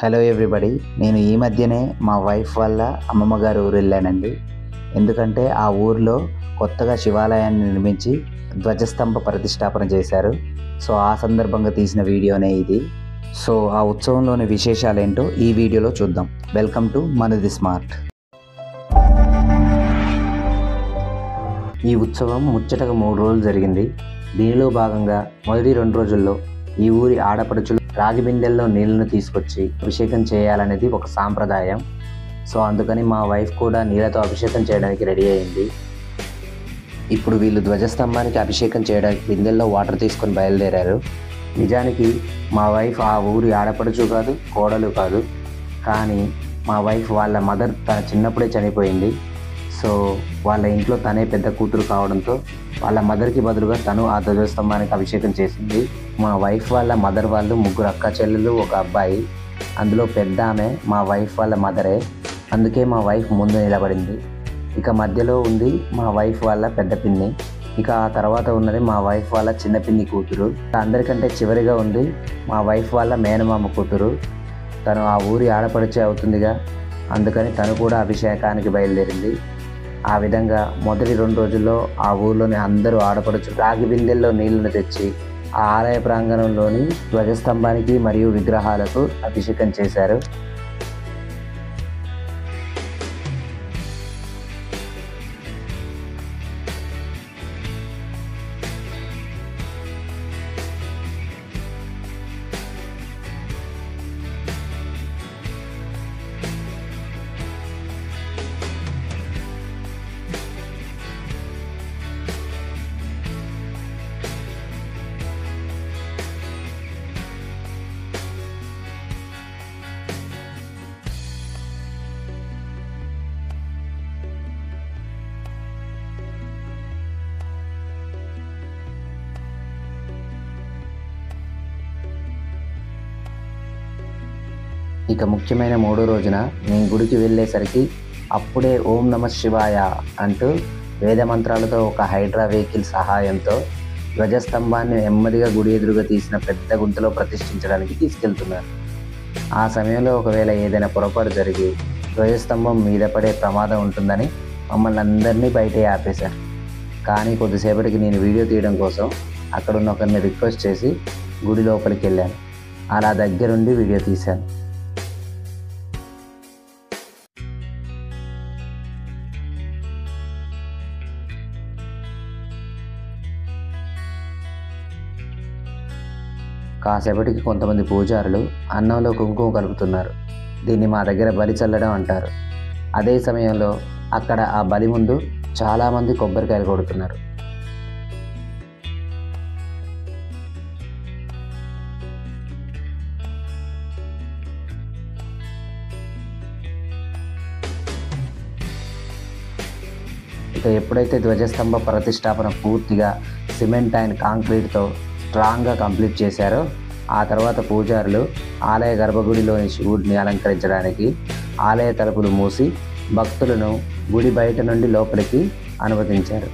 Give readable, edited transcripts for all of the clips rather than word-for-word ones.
Hello everybody. నేను ఈ మధ్యనే మా వైఫ్ వాళ్ళ అమ్మమ్మ గారి ఊరు వెళ్ళానండి. ఎందుకంటే ఆ ఊరిలో కొత్తగా శివాలయాన్ని నిర్మించి ధ్వజస్తంభ ప్రతిష్టాపన చేశారు. సో ఆ సందర్భంగా తీసిన వీడియోనే ఇది. సో ఆ ఉత్సవంలోని విశేషాలేంటో ఈ వీడియోలో చూద్దాం. వెల్కమ్ టు మనది స్మార్ట్. ఈ ఉత్సవం ముచ్చటగా 3 రోజులు జరిగింది. దీనిలో భాగంగా మొదటి 2 రోజుల్లో ఈ ఊరి ఆడపడుచులు రాగి బిందెల్లో నీళ్లను తీసుకొచ్చి అభిషేకం చేయాలనేది ఒక సాంప్రదాయం. సో అందుకని మా వైఫ్ కూడా నీళ్ళతో అభిషేకం చేయడానికి రెడీ అయింది. ఇప్పుడు వీళ్ళు ధ్వజస్తంభానికి అభిషేకం చేయడానికి బిందెల్లో వాటర్ తీసుకొని బయలుదేరారు. నిజానికి మా వైఫ్ ఆ ఊరి ఆడపడుచు కాదు, కోడలు కాదు. కానీ మా వైఫ్ వాళ్ళ మదర్ తన చిన్నప్పుడే చనిపోయింది. సో వాళ్ళ ఇంట్లో తనే పెద్ద కూతురు కావడంతో వాళ్ళ మదర్కి బదులుగా తను ఆ ధ్వజస్తంభానికి అభిషేకం చేసింది. మా వైఫ్ వాళ్ళ మదర్ వాళ్ళు 3 అక్క చెల్లెలు, 1 అబ్బాయి. అందులో పెద్ద ఆమె మా వైఫ్ వాళ్ళ మదరే. అందుకే మా వైఫ్ ముందు నిలబడింది. ఇక మధ్యలో ఉంది మా వైఫ్ వాళ్ళ పెద్ద పిన్ని. ఇక ఆ తర్వాత ఉన్నది మా వైఫ్ వాళ్ళ చిన్న పిన్ని కూతురు. అందరికంటే చివరిగా ఉంది మా వైఫ్ వాళ్ళ మేనమామ కూతురు. తను ఆ ఊరి ఆడపడిచే అవుతుందిగా, అందుకని తను కూడా అభిషేకానికి బయలుదేరింది. ఆ విధంగా మొదటి 2 రోజుల్లో ఆ ఊర్లోని అందరూ ఆడపడుచు రాగి బిందెల్లో నీళ్లను తెచ్చి ఆ ఆలయ ప్రాంగణంలోని ధ్వజస్తంభానికి మరియు విగ్రహాలకు అభిషేకం చేశారు. ఇక ముఖ్యమైన 3వ రోజున నేను గుడికి వెళ్ళేసరికి అప్పుడే ఓం నమ శివాయ అంటూ వేద మంత్రాలతో ఒక హైడ్రా వెహికల్ సహాయంతో ధ్వజస్తంభాన్ని నెమ్మదిగా గుడి ఎదురుగా తీసిన పెద్ద గుంతలో ప్రతిష్ఠించడానికి తీసుకెళ్తున్నారు. ఆ సమయంలో ఒకవేళ ఏదైనా పొరపాటు జరిగి ధ్వజస్తంభం మీద పడే ప్రమాదం ఉంటుందని మమ్మల్ని అందరినీ బయటే ఆపేశారు. కానీ కొద్దిసేపటికి నేను వీడియో తీయడం కోసం అక్కడున్న ఒకరిని రిక్వెస్ట్ చేసి గుడి లోపలికి వెళ్ళాను. అలా దగ్గరుండి వీడియో తీశాను. కాసేపటికి కొంతమంది పూజారులు అన్నంలో కుంకుమ కలుపుతున్నారు. దీన్ని మా దగ్గర బలి చల్లడం అంటారు. అదే సమయంలో అక్కడ ఆ బలి ముందు చాలామంది కొబ్బరికాయలు కొడుతున్నారు. ఇక ఎప్పుడైతే ధ్వజస్తంభ ప్రతిష్టాపన పూర్తిగా సిమెంట్ అండ్ కాంక్రీట్తో స్ట్రాంగ్గా కంప్లీట్ చేశారో ఆ తర్వాత పూజారులు ఆలయ గర్భగుడిలోని శివుడిని అలంకరించడానికి ఆలయ తలుపులు మూసి భక్తులను గుడి బయట నుండి లోపలికి అనుమతించారు.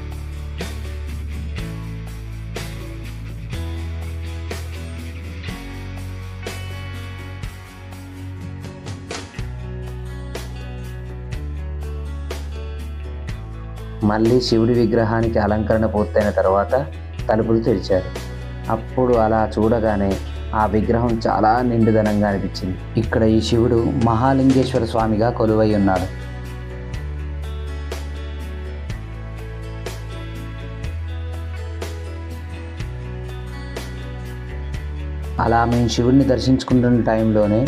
మళ్ళీ శివుడి విగ్రహానికి అలంకరణ పూర్తయిన తర్వాత తలుపులు తెరిచారు. అప్పుడు అలా చూడగానే ఆ విగ్రహం చాలా నిండుదనంగా అనిపించింది. ఇక్కడ ఈ శివుడు మహాలింగేశ్వర స్వామిగా కొలువై ఉన్నాడు. అలా మేము శివుడిని దర్శించుకుంటున్న టైంలోనే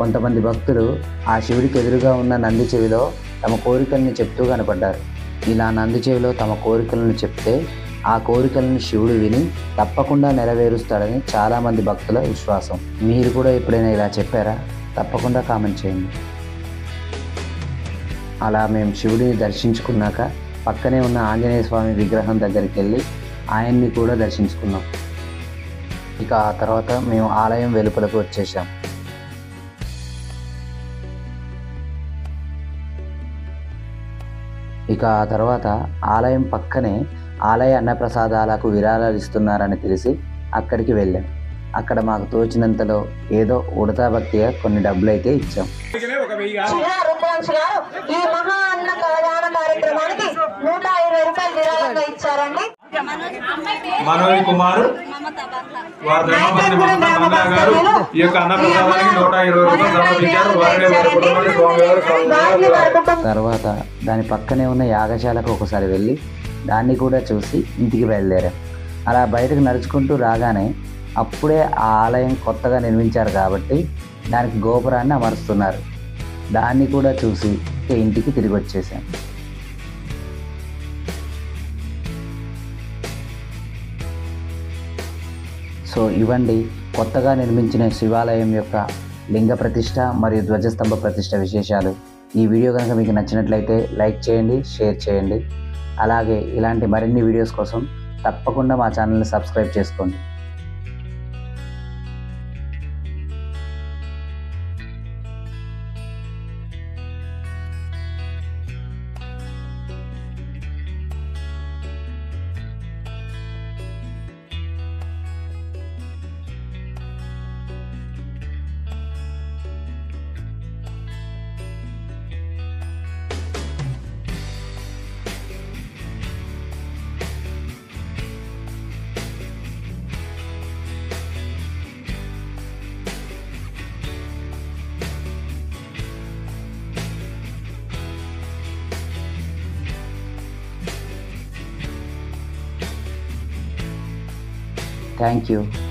కొంతమంది భక్తులు ఆ శివుడికి ఎదురుగా ఉన్న నంది చెవిలో తమ కోరికల్ని చెప్తూ కనపడ్డారు. ఇలా నంది చెవిలో తమ కోరికలను చెప్తే ఆ కోరికలను శివుడు విని తప్పకుండా నెరవేరుస్తాడని చాలామంది భక్తుల విశ్వాసం. మీరు కూడా ఎప్పుడైనా ఇలా చెప్పారా? తప్పకుండా కామెంట్ చేయండి. అలా మేము శివుడిని దర్శించుకున్నాక పక్కనే ఉన్న ఆంజనేయ స్వామి విగ్రహం దగ్గరికి వెళ్ళి ఆయన్ని కూడా దర్శించుకున్నాం. ఇక ఆ తర్వాత మేము ఆలయం వెలుపలకు వచ్చేసాం. ఇక ఆ తర్వాత ఆలయం పక్కనే ఆలయ అన్నప్రసాదాలకు విరాళాలు ఇస్తున్నారని తెలిసి అక్కడికి వెళ్ళాం. అక్కడ మాకు తోచినంతలో ఏదో ఉడతా భక్తిగా కొన్ని డబ్బులు అయితే ఇచ్చాం. ఈ మహా అన్న కళ్యాణ కార్యక్రమానికి 120 రూపాయలు విరాళంగా ఇచ్చారండి. మనోజ్ కుమార్ వారి ధర్మపత్ని మమతా నందా గారు ఈ యొక్క అన్నప్రసాదానికి 120 రూపాయలు సమర్పించారు. తర్వాత దాని పక్కనే ఉన్న యాగశాలకు ఒకసారి వెళ్ళి దాన్ని కూడా చూసి ఇంటికి బయలుదేరాం. అలా బయటకు నడుచుకుంటూ రాగానే అప్పుడే ఆ ఆలయం కొత్తగా నిర్మించారు కాబట్టి దానికి గోపురాన్ని అమరుస్తున్నారు. దాన్ని కూడా చూసి ఇంటికి తిరిగి వచ్చేసాం. సో ఇవండి కొత్తగా నిర్మించిన శివాలయం యొక్క లింగ ప్రతిష్ట మరియు ధ్వజస్తంభ ప్రతిష్ట విశేషాలు. ఈ వీడియో కనుక మీకు నచ్చినట్లయితే లైక్ చేయండి, షేర్ చేయండి. అలాగే ఇలాంటి మరిన్ని వీడియోస్ కోసం తప్పకుండా మా ఛానల్ని సబ్స్క్రైబ్ చేసుకోండి. Thank you.